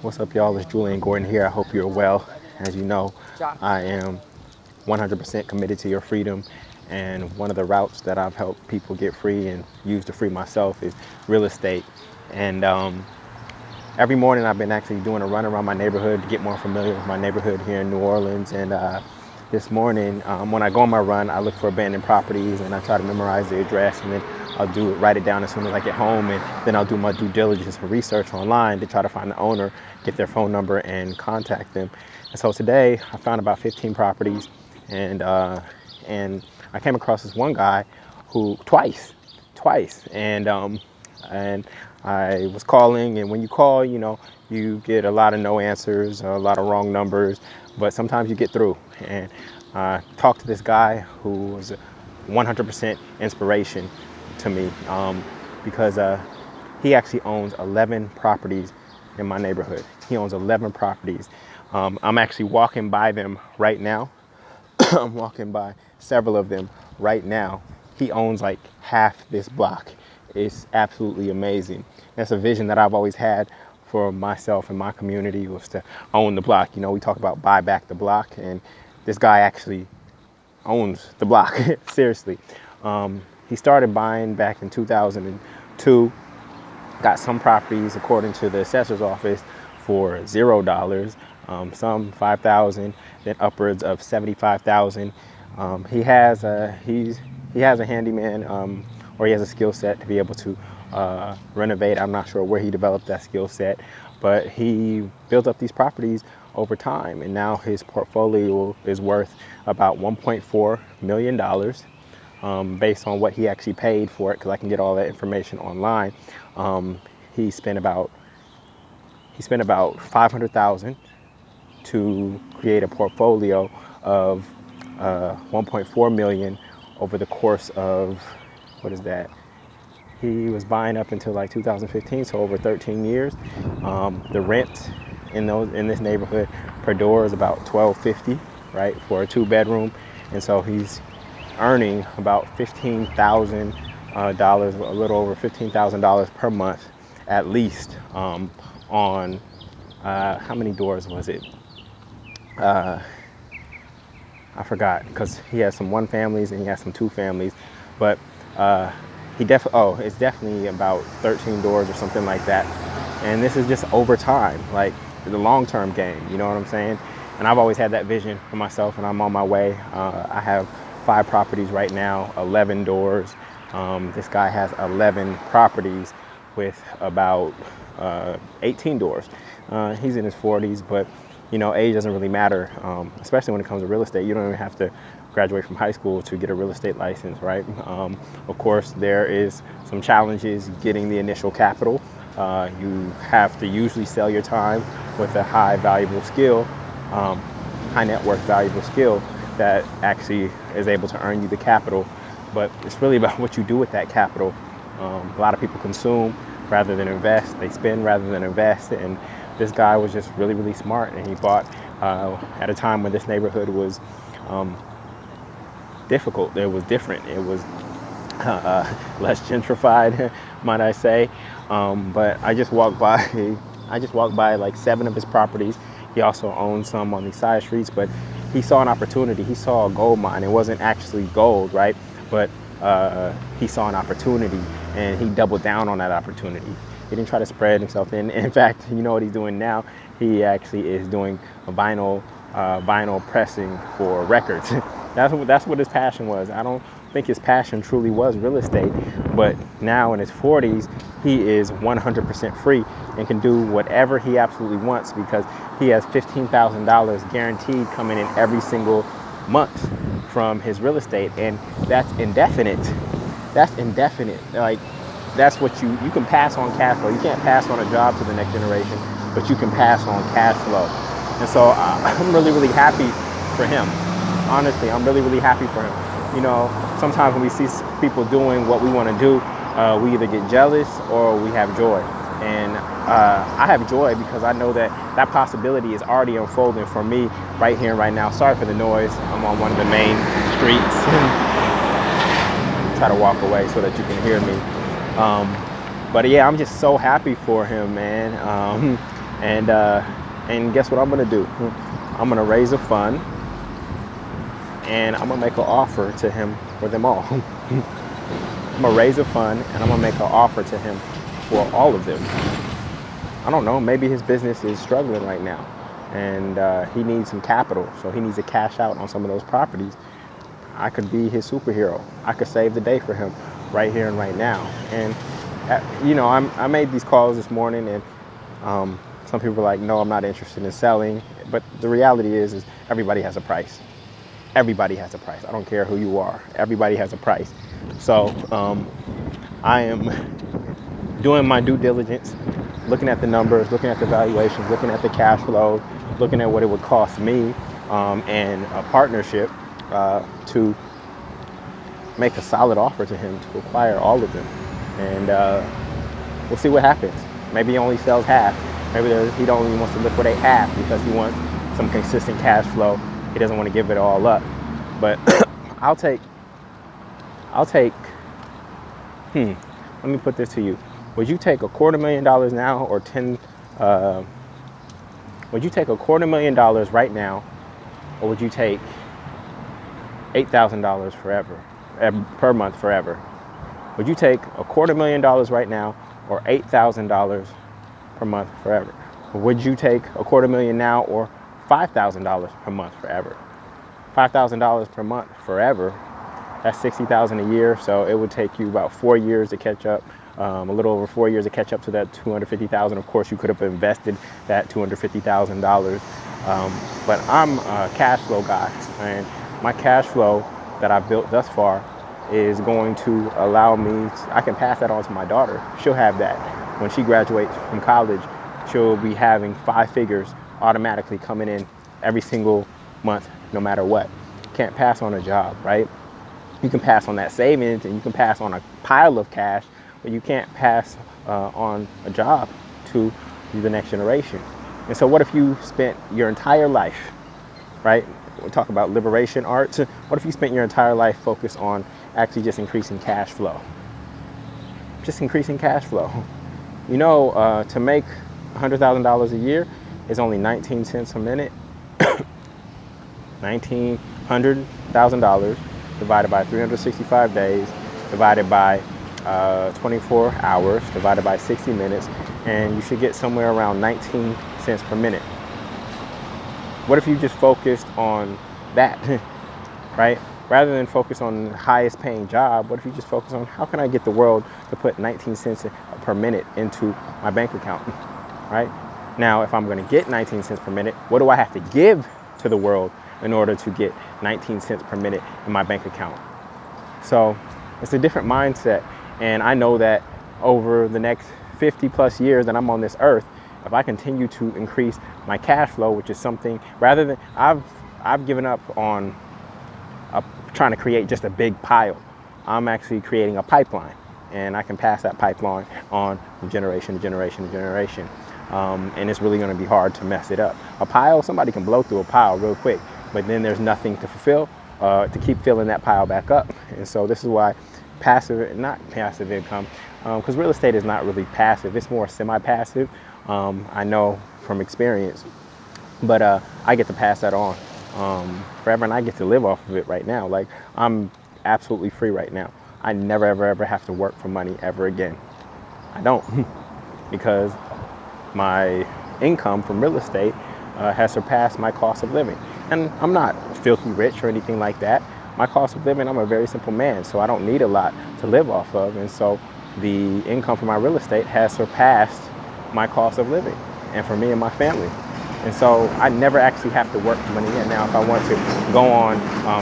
What's up, y'all? It's Jullien Gordon here. I hope you're well. As you know, I am 100% committed to your freedom. And one of the routes that I've helped people get free and use to free myself is real estate. And every morning I've been actually doing a run around my neighborhood to get more familiar with my neighborhood here in New Orleans. And this morning, when I go on my run, I look for abandoned properties and I try to memorize the address, and then write it down as soon as I get home, and then I'll do my due diligence and research online to try to find the owner, get their phone number, and contact them. And so today I found about 15 properties, and and I came across this one guy who twice, and I was calling, and when you call, you get a lot of no answers, a lot of wrong numbers, but sometimes you get through. And I talked to this guy who was 100% inspiration to me, because he actually owns 11 properties in my neighborhood. He owns 11 properties. I'm actually walking by them right now. I'm walking by several of them right now. He owns like half this block. It's absolutely amazing. That's a vision that I've always had for myself and my community, was to own the block. We talk about buy back the block, and this guy actually owns the block. Seriously. He started buying back in 2002, got some properties, according to the assessor's office, for $0, some 5,000, then upwards of 75,000. He has a handyman, or he has a skill set to be able to renovate. I'm not sure where he developed that skill set, but he built up these properties over time, and now his portfolio is worth about $1.4 million, based on what he actually paid for it, because I can get all that information online. He spent about 500,000 to create a portfolio of 1.4 million over the course of, what is that? He was buying up until like 2015, so over 13 years. The rent in this neighborhood per door is about $12.50, right, for a 2-bedroom, and so he's earning about $15,000, a little over $15,000 per month, at least, on how many doors was it? I forgot, because he has some 1 families and he has some 2 families, but it's definitely about 13 doors or something like that. And this is just over time, like the long-term game, you know what I'm saying? And I've always had that vision for myself, and I'm on my way. I have 5 properties right now, 11 doors. This guy has 11 properties with about 18 doors. He's in his 40s, but age doesn't really matter, especially when it comes to real estate. You don't even have to graduate from high school to get a real estate license, right? Of course, there is some challenges getting the initial capital. You have to usually sell your time with a high valuable skill, high net worth valuable skill that actually is able to earn you the capital. But it's really about what you do with that capital. A lot of people consume rather than invest. They spend rather than invest. And this guy was just really, really smart, and he bought at a time when this neighborhood was difficult. It was different. It was less gentrified, might I say. But I just walked by like 7 of his properties. He also owns some on these side streets, but he saw an opportunity. He saw a gold mine. It wasn't actually gold, right? But he saw an opportunity, and he doubled down on that opportunity. He didn't try to spread himself in. In fact, you know what he's doing now? He actually is doing a vinyl pressing for records. That's what his passion was. I don't think his passion truly was real estate, but now in his 40s, he is 100% free and can do whatever he absolutely wants, because he has $15,000 guaranteed coming in every single month from his real estate, and that's indefinite. That's indefinite. Like, that's what you can pass on cash flow. You can't pass on a job to the next generation, but you can pass on cash flow. And so I'm really, really happy for him. Honestly, I'm really, really happy for him. Sometimes when we see people doing what we want to do, we either get jealous or we have joy. And I have joy because I know that that possibility is already unfolding for me right here and right now. Sorry for the noise. I'm on one of the main streets. Try to walk away so that you can hear me. But yeah, I'm just so happy for him, man. And guess what I'm gonna do? I'm gonna raise a fund, and I'm gonna make an offer to him for them all. I'm gonna raise a fund, and I'm gonna make an offer to him for all of them. I don't know, maybe his business is struggling right now, and he needs some capital, so he needs to cash out on some of those properties. I could be his superhero. I could save the day for him right here and right now. And I made these calls this morning, and some people are like, no, I'm not interested in selling. But the reality is everybody has a price. Everybody has a price. I don't care who you are. Everybody has a price. So I am doing my due diligence, looking at the numbers, looking at the valuations, looking at the cash flow, looking at what it would cost me and a partnership to make a solid offer to him to acquire all of them. And we'll see what happens. Maybe he only sells half. Maybe he only wants to liquidate half because he wants some consistent cash flow. He doesn't want to give it all up. But I'll take, let me put this to you. Would you take $250,000 now or would you take $250,000 right now, or would you take $8,000 forever, per month forever? Would you take $250,000 right now or $8,000 per month forever? Or would you take $250,000 now or $5,000 per month forever? $5,000 per month forever, that's $60,000 a year. So it would take you about 4 years to catch up, a little over 4 years to catch up to that $250,000. Of course, you could have invested that $250,000. But I'm a cash flow guy, and my cash flow that I've built thus far is going to allow me, I can pass that on to my daughter. She'll have that. When she graduates from college, she'll be having 5 figures automatically coming in every single month, no matter what. Can't pass on a job, right? You can pass on that savings, and you can pass on a pile of cash, but you can't pass on a job to the next generation. And so what if you spent your entire life, right? We talk about liberation arts. What if you spent your entire life focused on actually just increasing cash flow? Just increasing cash flow. You know, to make $100,000 a year is only 19 cents a minute. $1,900,000 divided by 365 days, divided by 24 hours, divided by 60 minutes, and you should get somewhere around 19 cents per minute. What if you just focused on that, right? Rather than focus on the highest paying job, what if you just focus on how can I get the world to put 19 cents per minute into my bank account, right? Now, if I'm going to get 19 cents per minute, what do I have to give to the world in order to get 19 cents per minute in my bank account? So it's a different mindset. And I know that over the next 50 plus years that I'm on this earth, if I continue to increase my cash flow, which is something rather than I've given up on trying to create just a big pile. I'm actually creating a pipeline, and I can pass that pipeline on from generation to generation to generation. And it's really going to be hard to mess it up. A pile, somebody can blow through a pile real quick, but then there's nothing to fulfill to keep filling that pile back up. And so this is why not passive income, because real estate is not really passive. It's more semi-passive. I know from experience, but I get to pass that on forever, and I get to live off of it right now. Like, I'm absolutely free right now. I never, ever have to work for money ever again. I don't, because my income from real estate has surpassed my cost of living. And I'm not filthy rich or anything like that. My cost of living, I'm a very simple man, so I don't need a lot to live off of. And so the income from my real estate has surpassed my cost of living, and for me and my family. And so I never actually have to work for money. And now if I want to go on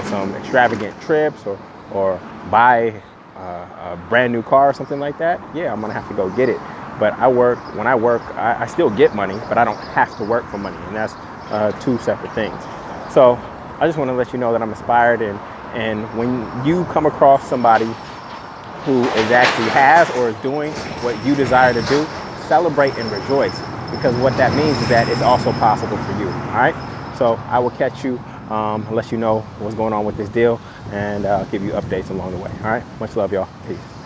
some extravagant trips or buy a brand new car or something like that, yeah, I'm gonna have to go get it. But when I work, I still get money, but I don't have to work for money. And that's two separate things. So I just want to let you know that I'm inspired, and when you come across somebody who is actually has or is doing what you desire to do, celebrate and rejoice, because what that means is that it's also possible for you. All right. So I will catch you, let you know what's going on with this deal, and give you updates along the way. All right. Much love, y'all. Peace.